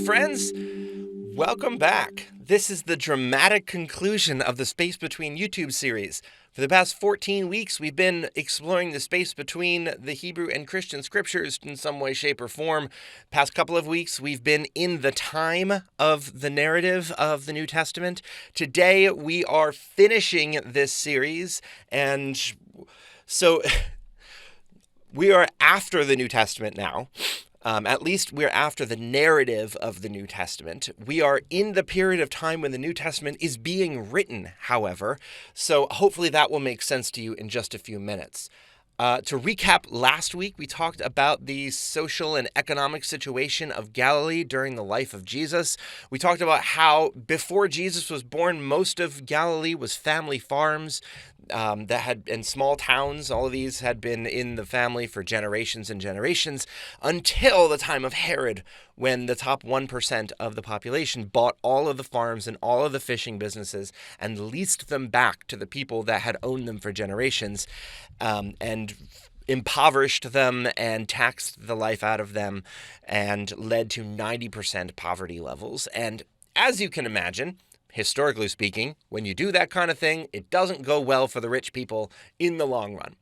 friends. Welcome back. This is the dramatic conclusion of the Space Between YouTube series. For the past 14 weeks, we've been exploring the space between the Hebrew and Christian scriptures in some way, shape, or form. Past couple of weeks, we've been in the time of the narrative of the New Testament. Today, we are finishing this series, and so we are after the New Testament now. At least we're after the narrative of the New Testament. We are in the period of time when the New Testament is being written, however, so hopefully that will make sense to you in just a few minutes. To recap, last week we talked about the social and economic situation of Galilee during the life of Jesus. We talked about how before Jesus was born, most of Galilee was family farms and small towns. All of these had been in the family for generations and generations until the time of Herod, when the top 1% of the population bought all of the farms and all of the fishing businesses and leased them back to the people that had owned them for generations, and impoverished them and taxed the life out of them and led to 90% poverty levels. And as you can imagine, historically speaking, when you do that kind of thing, it doesn't go well for the rich people in the long run.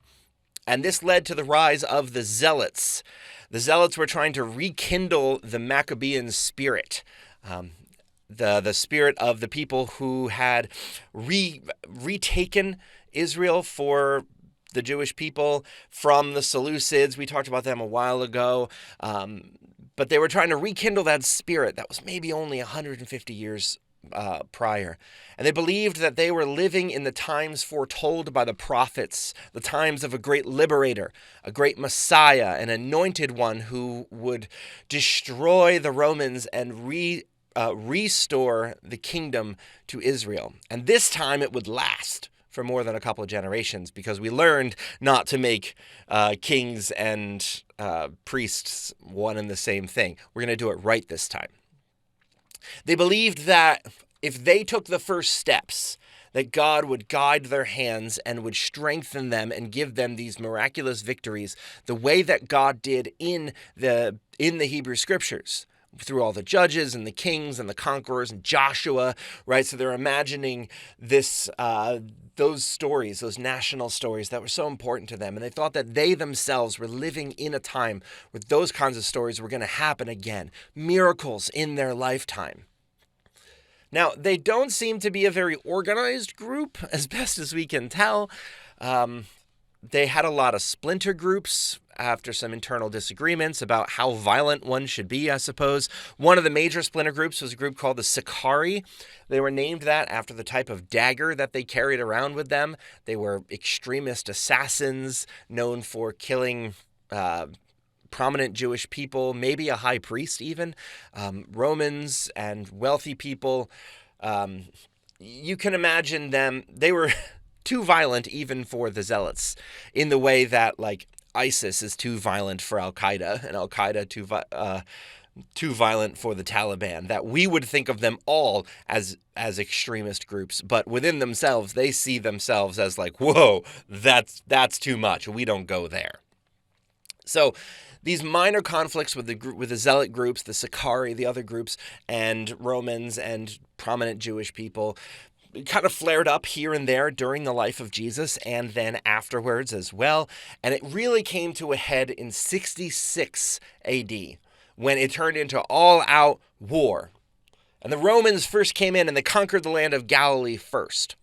And this led to the rise of the Zealots. The Zealots were trying to rekindle the Maccabean spirit, the spirit of the people who had retaken Israel for the Jewish people from the Seleucids. We talked about them a while ago. But they were trying to rekindle that spirit that was maybe only 150 years prior. And they believed that they were living in the times foretold by the prophets, the times of a great liberator, a great Messiah, an anointed one who would destroy the Romans and restore the kingdom to Israel. And this time it would last for more than a couple of generations, because we learned not to make kings and priests one and the same thing. We're going to do it right this time. They believed that if they took the first steps, that God would guide their hands and would strengthen them and give them these miraculous victories the way that God did in the Hebrew scriptures, through all the judges and the kings and the conquerors and Joshua, right? So they're imagining those stories, those national stories that were so important to them. And they thought that they themselves were living in a time where those kinds of stories were going to happen again. Miracles in their lifetime. Now, they don't seem to be a very organized group, as best as we can tell. They had a lot of splinter groups after some internal disagreements about how violent one should be, I suppose. One of the major splinter groups was a group called the Sicarii. They were named that after the type of dagger that they carried around with them. They were extremist assassins known for killing prominent Jewish people, maybe a high priest even, Romans and wealthy people. You can imagine them, they were too violent even for the Zealots, in the way that, like, ISIS is too violent for Al-Qaeda, and Al-Qaeda too violent for the Taliban, that we would think of them all as extremist groups, but within themselves, they see themselves as like, whoa, that's too much. We don't go there. So these minor conflicts with the Zealot groups, the Sicarii, the other groups, and Romans and prominent Jewish people kind of flared up here and there during the life of Jesus and then afterwards as well. And it really came to a head in 66 AD when it turned into all-out war. And the Romans first came in and they conquered the land of Galilee first.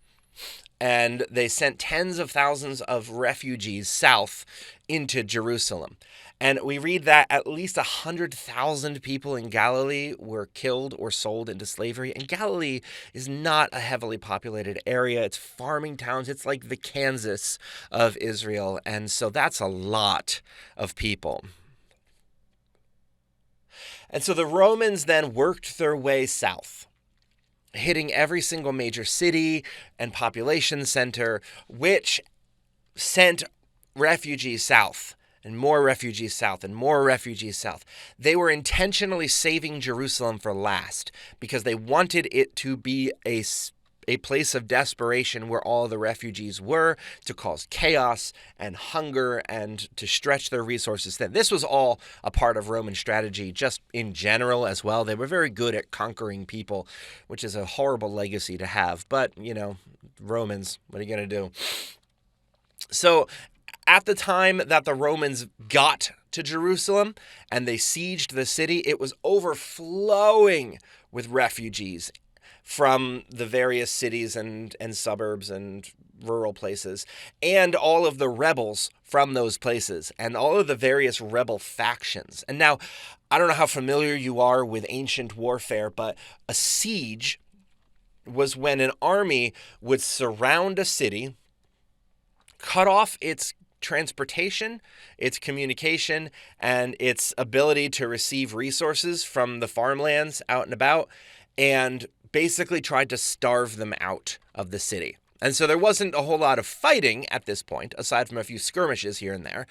And they sent tens of thousands of refugees south into Jerusalem. And we read that at least 100,000 people in Galilee were killed or sold into slavery. And Galilee is not a heavily populated area. It's farming towns. It's like the Kansas of Israel. And so that's a lot of people. And so the Romans then worked their way south, hitting every single major city and population center, which sent refugees south, and more refugees south, and more refugees south. They were intentionally saving Jerusalem for last because they wanted it to be a place of desperation where all the refugees were, to cause chaos and hunger and to stretch their resources thin. This was all a part of Roman strategy just in general as well. They were very good at conquering people, which is a horrible legacy to have. But, Romans, what are you going to do? So at the time that the Romans got to Jerusalem and they sieged the city, it was overflowing with refugees from the various cities and suburbs and rural places, and all of the rebels from those places, and all of the various rebel factions. And now, I don't know how familiar you are with ancient warfare, but a siege was when an army would surround a city, cut off its transportation, its communication, and its ability to receive resources from the farmlands out and about, and basically tried to starve them out of the city. And so there wasn't a whole lot of fighting at this point, aside from a few skirmishes here and there.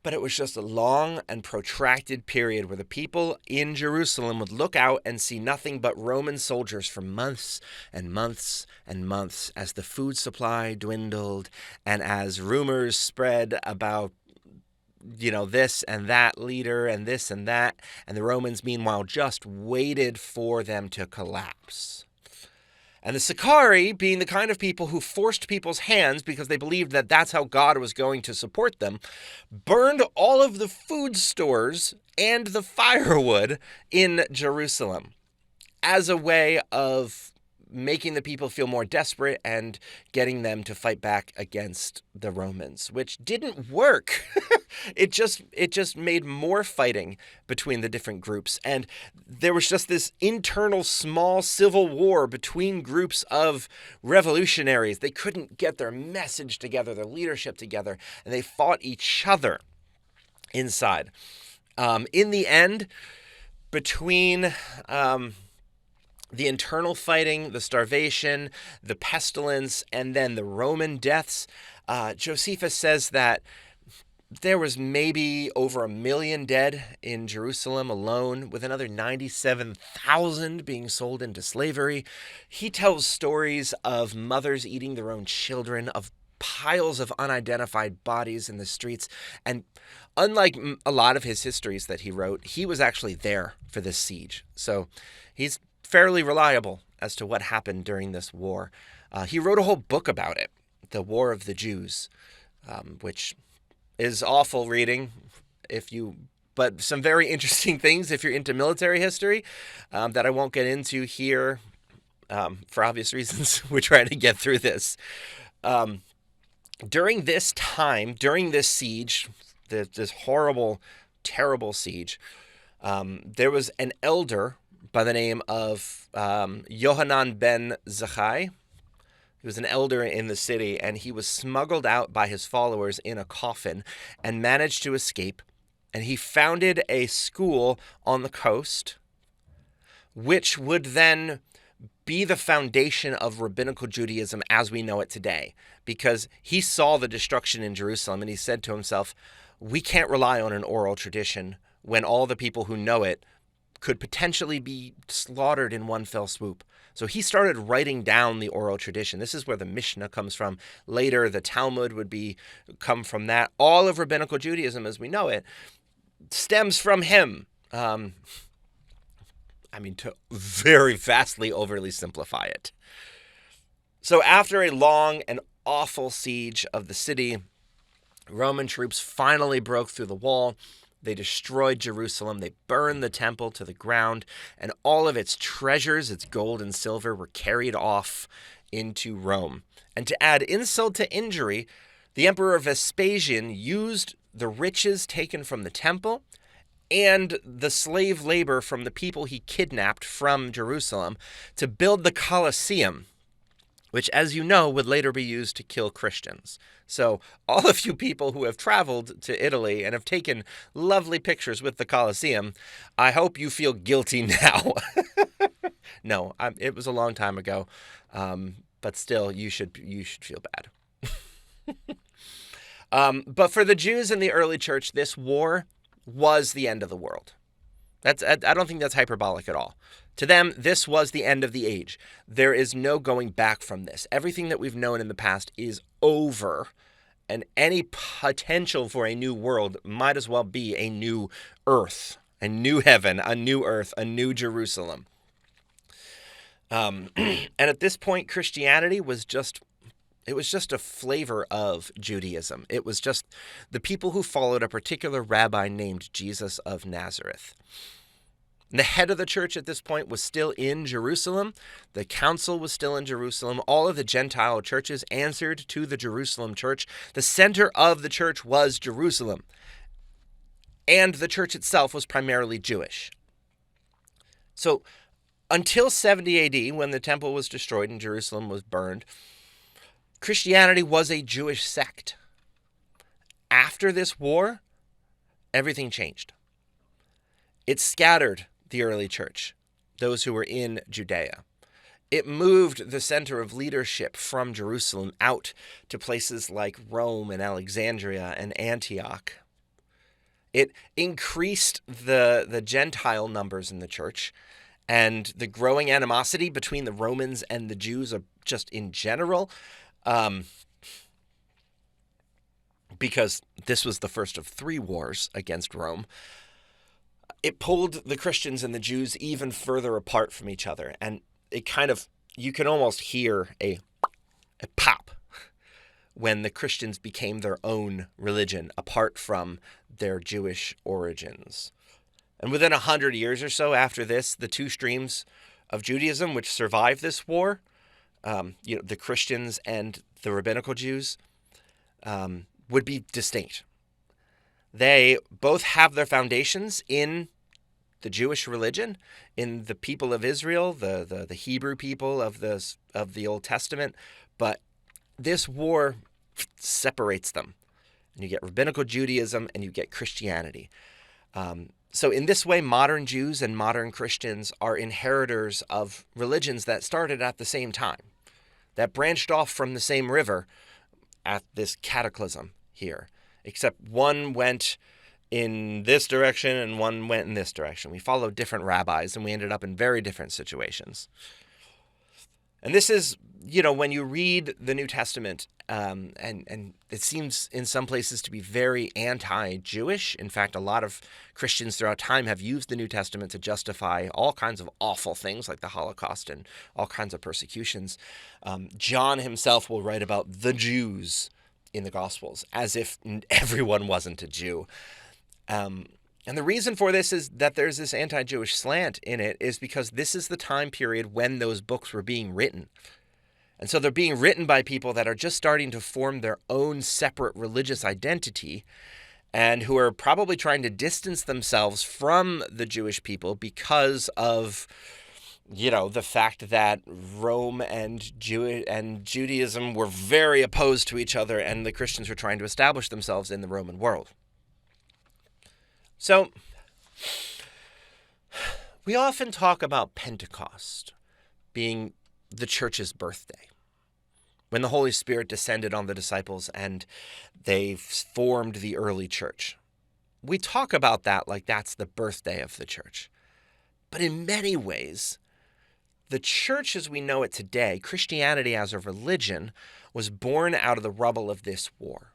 But it was just a long and protracted period where the people in Jerusalem would look out and see nothing but Roman soldiers for months and months and months as the food supply dwindled and as rumors spread about this and that leader and this and that, and the Romans, meanwhile, just waited for them to collapse. And the Sicarii, being the kind of people who forced people's hands because they believed that that's how God was going to support them, burned all of the food stores and the firewood in Jerusalem as a way of making the people feel more desperate and getting them to fight back against the Romans, which didn't work. It just made more fighting between the different groups. And there was just this internal small civil war between groups of revolutionaries. They couldn't get their message together, their leadership together, and they fought each other inside. In the end, between the internal fighting, the starvation, the pestilence, and then the Roman deaths, Josephus says that there was maybe over 1 million dead in Jerusalem alone, with another 97,000 being sold into slavery. He tells stories of mothers eating their own children, of piles of unidentified bodies in the streets. And unlike a lot of his histories that he wrote, he was actually there for this siege. So he's fairly reliable as to what happened during this war. He wrote a whole book about it, The War of the Jews, which is awful reading but some very interesting things if you're into military history that I won't get into here for obvious reasons. We're trying to get through this. During this time, during this siege, this horrible, terrible siege, there was an elder by the name of Yohanan ben Zakkai. He was an elder in the city, and he was smuggled out by his followers in a coffin and managed to escape. And he founded a school on the coast, which would then be the foundation of rabbinical Judaism as we know it today, because he saw the destruction in Jerusalem, and he said to himself, we can't rely on an oral tradition when all the people who know it could potentially be slaughtered in one fell swoop. So he started writing down the oral tradition. This is where the Mishnah comes from. Later, the Talmud would come from that. All of rabbinical Judaism, as we know it, stems from him. To very vastly overly simplify it. So after a long and awful siege of the city, Roman troops finally broke through the wall. They destroyed Jerusalem. They burned the temple to the ground, and all of its treasures, its gold and silver, were carried off into Rome. And to add insult to injury, the Emperor Vespasian used the riches taken from the temple and the slave labor from the people he kidnapped from Jerusalem to build the Colosseum, which, as you know, would later be used to kill Christians. So all of you people who have traveled to Italy and have taken lovely pictures with the Colosseum, I hope you feel guilty now. No, it was a long time ago, but still, you should feel bad. But for the Jews in the early church, this war was the end of the world. I don't think that's hyperbolic at all. To them, this was the end of the age. There is no going back from this. Everything that we've known in the past is over, and any potential for a new world might as well be a new earth, a new heaven, a new earth, a new Jerusalem. And at this point, Christianity was just a flavor of Judaism. It was just the people who followed a particular rabbi named Jesus of Nazareth. The head of the church at this point was still in Jerusalem. The council was still in Jerusalem. All of the Gentile churches answered to the Jerusalem church. The center of the church was Jerusalem. And the church itself was primarily Jewish. So until 70 AD, when the temple was destroyed and Jerusalem was burned, Christianity was a Jewish sect. After this war, everything changed. It scattered the early church, those who were in Judea. It moved the center of leadership from Jerusalem out to places like Rome and Alexandria and Antioch. It increased the Gentile numbers in the church, and the growing animosity between the Romans and the Jews, just in general, because this was the first of 3 wars against Rome. It pulled the Christians and the Jews even further apart from each other, and you can almost hear a pop when the Christians became their own religion apart from their Jewish origins. And within 100 years or so after this, the 2 streams of Judaism which survived this war, the Christians and the rabbinical Jews, would be distinct. They both have their foundations in the Jewish religion, in the people of Israel, the Hebrew people of the Old Testament, but this war separates them. And you get rabbinical Judaism and you get Christianity. So in this way, modern Jews and modern Christians are inheritors of religions that started at the same time, that branched off from the same river at this cataclysm here, except one went in this direction and one went in this direction. We followed different rabbis and we ended up in very different situations. And this is, when you read the New Testament, and it seems in some places to be very anti-Jewish. In fact, a lot of Christians throughout time have used the New Testament to justify all kinds of awful things like the Holocaust and all kinds of persecutions. John himself will write about the Jews in the Gospels as if everyone wasn't a Jew. And the reason for this is that there's this anti-Jewish slant in it is because this is the time period when those books were being written. And so they're being written by people that are just starting to form their own separate religious identity and who are probably trying to distance themselves from the Jewish people because of, the fact that Rome and Judaism were very opposed to each other and the Christians were trying to establish themselves in the Roman world. So, we often talk about Pentecost being the church's birthday, when the Holy Spirit descended on the disciples and they formed the early church. We talk about that like that's the birthday of the church. But in many ways, the church as we know it today, Christianity as a religion, was born out of the rubble of this war.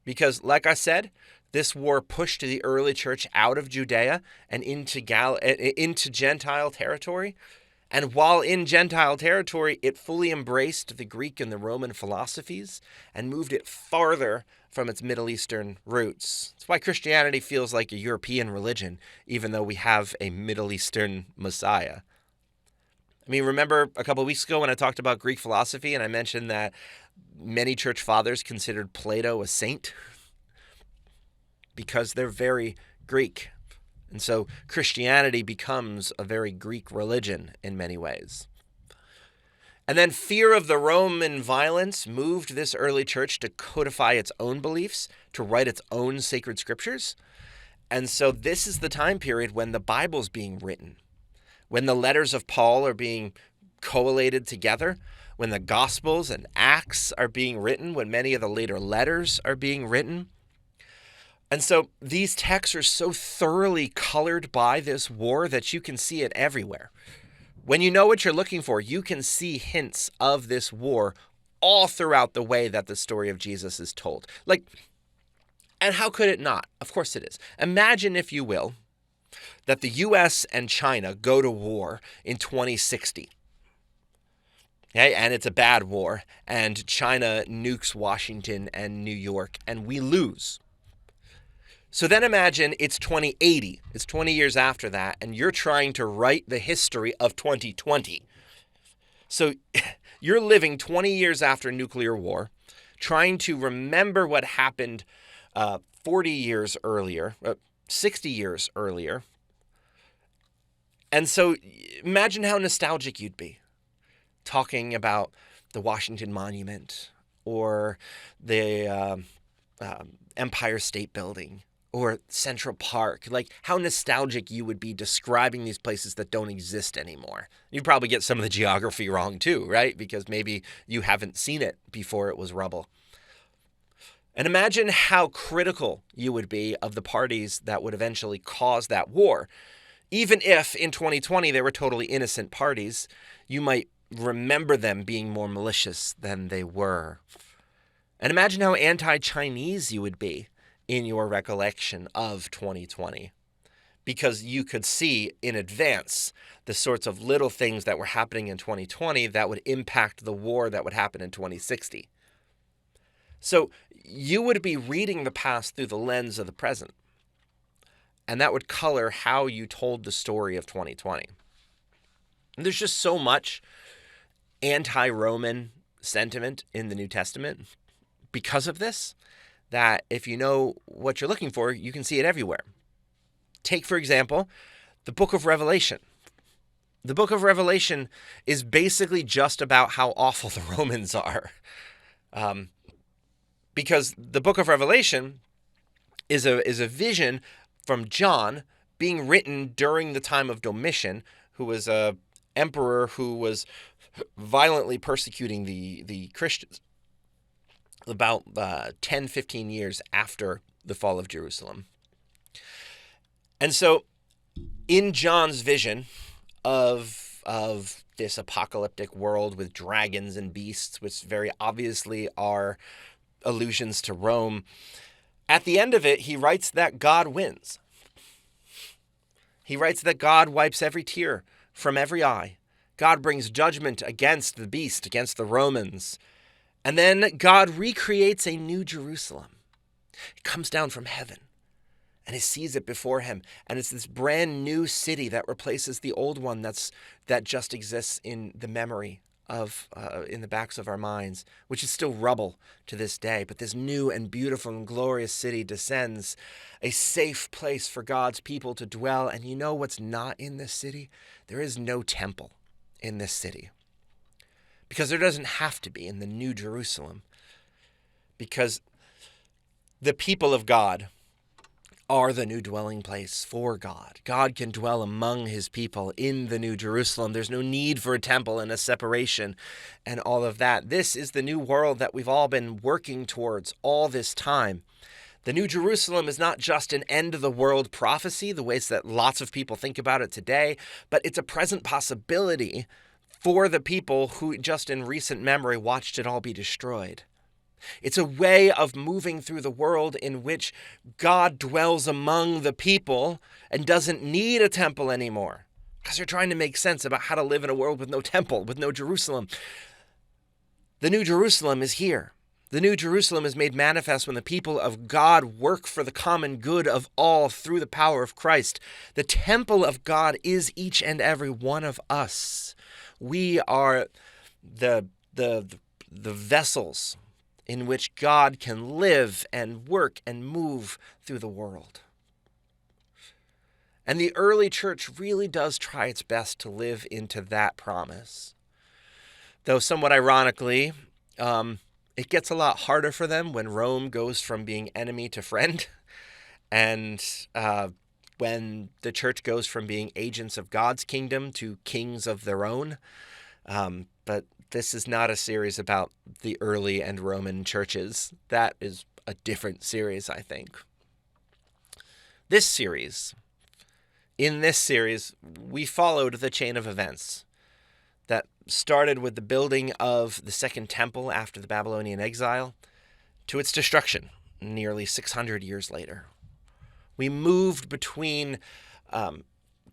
Because, like I said, this war pushed the early church out of Judea and into Gentile territory. And while in Gentile territory, it fully embraced the Greek and the Roman philosophies and moved it farther from its Middle Eastern roots. That's why Christianity feels like a European religion, even though we have a Middle Eastern Messiah. I mean, remember a couple of weeks ago when I talked about Greek philosophy and I mentioned that many church fathers considered Plato a saint? Because they're very Greek. And so Christianity becomes a very Greek religion in many ways. And then fear of the Roman violence moved this early church to codify its own beliefs, to write its own sacred scriptures. And so this is the time period when the Bible's being written, when the letters of Paul are being collated together, when the Gospels and Acts are being written, when many of the later letters are being written. And so these texts are so thoroughly colored by this war that you can see it everywhere. When you know what you're looking for, you can see hints of this war all throughout the way that the story of Jesus is told. And how could it not? Of course it is. Imagine, if you will, that the US and China go to war in 2060. Okay, and it's a bad war, and China nukes Washington and New York, and we lose. So then imagine it's 2080. It's 20 years after that, and you're trying to write the history of 2020. So you're living 20 years after nuclear war, trying to remember what happened 40 years earlier, 60 years earlier. And so imagine how nostalgic you'd be talking about the Washington Monument or the Empire State Building or Central Park. How nostalgic you would be describing these places that don't exist anymore. You'd probably get some of the geography wrong too, right? Because maybe you haven't seen it before it was rubble. And imagine how critical you would be of the parties that would eventually cause that war. Even if in 2020 they were totally innocent parties, you might remember them being more malicious than they were. And imagine how anti-Chinese you would be in your recollection of 2020, because you could see in advance the sorts of little things that were happening in 2020 that would impact the war that would happen in 2060. So you would be reading the past through the lens of the present, and that would color how you told the story of 2020. And there's just so much anti-Roman sentiment in the New Testament because of this, that if you know what you're looking for, you can see it everywhere. Take, for example, the book of Revelation. The book of Revelation is basically just about how awful the Romans are. Because the book of Revelation is a vision from John being written during the time of Domitian, who was an emperor who was violently persecuting the Christians about 10, 15 years after the fall of Jerusalem. And so in John's vision of this apocalyptic world with dragons and beasts, which very obviously are allusions to Rome, at the end of it, he writes that God wins. He writes that God wipes every tear from every eye. God brings judgment against the beast, against the Romans. And then God recreates a new Jerusalem. It comes down from heaven, and he sees it before him. And it's this brand new city that replaces the old one that just exists in the memory of, in the backs of our minds, which is still rubble to this day. But this new and beautiful and glorious city descends, a safe place for God's people to dwell. And you know what's not in this city? There is no temple in this city. Because there doesn't have to be in the New Jerusalem. Because the people of God are the new dwelling place for God. God can dwell among his people in the New Jerusalem. There's no need for a temple and a separation and all of that. This is the new world that we've all been working towards all this time. The New Jerusalem is not just an end-of-the-world prophecy, the ways that lots of people think about it today, but it's a present possibility for the people who just in recent memory watched it all be destroyed. It's a way of moving through the world in which God dwells among the people and doesn't need a temple anymore, because they're trying to make sense about how to live in a world with no temple, with no Jerusalem. The New Jerusalem is here. The New Jerusalem is made manifest when the people of God work for the common good of all through the power of Christ. The temple of God is each and every one of us. We are the vessels in which God can live and work and move through the world. And the early church really does try its best to live into that promise. Though somewhat ironically, it gets a lot harder for them when Rome goes from being enemy to friend, and when the church goes from being agents of God's kingdom to kings of their own. But this is not a series about the early and Roman churches. That is a different series, I think. In this series, we followed the chain of events that started with the building of the Second Temple after the Babylonian exile to its destruction nearly 600 years later. We moved between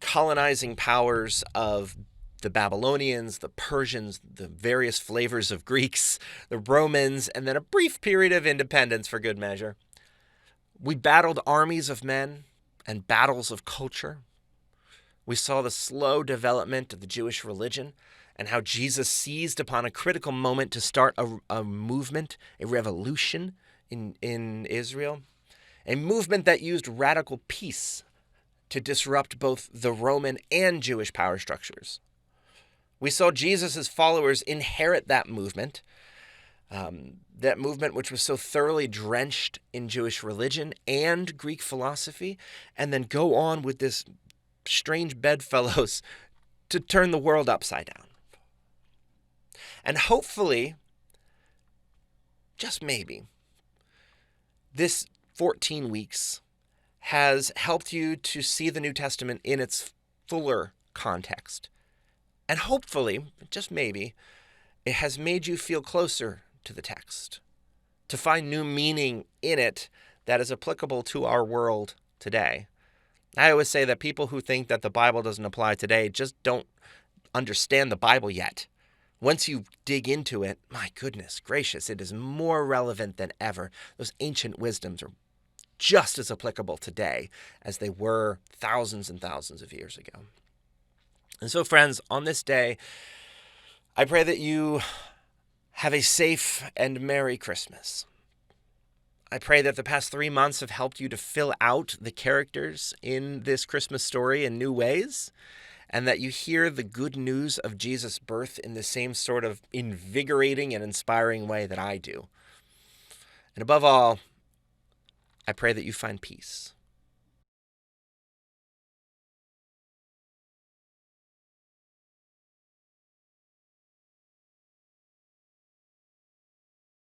colonizing powers of the Babylonians, the Persians, the various flavors of Greeks, the Romans, and then a brief period of independence for good measure. We battled armies of men and battles of culture. We saw the slow development of the Jewish religion and how Jesus seized upon a critical moment to start a movement, a revolution in Israel, a movement that used radical peace to disrupt both the Roman and Jewish power structures. We saw Jesus' followers inherit that movement which was so thoroughly drenched in Jewish religion and Greek philosophy, and then go on with this strange bedfellows to turn the world upside down. And hopefully, just maybe, this 14 weeks has helped you to see the New Testament in its fuller context. And hopefully, just maybe, it has made you feel closer to the text, to find new meaning in it that is applicable to our world today. I always say that people who think that the Bible doesn't apply today just don't understand the Bible yet. Once you dig into it, my goodness gracious, it is more relevant than ever. Those ancient wisdoms are just as applicable today as they were thousands and thousands of years ago. And so, friends, on this day, I pray that you have a safe and Merry Christmas. I pray that the past 3 months have helped you to fill out the characters in this Christmas story in new ways, and that you hear the good news of Jesus' birth in the same sort of invigorating and inspiring way that I do. And above all, I pray that you find peace.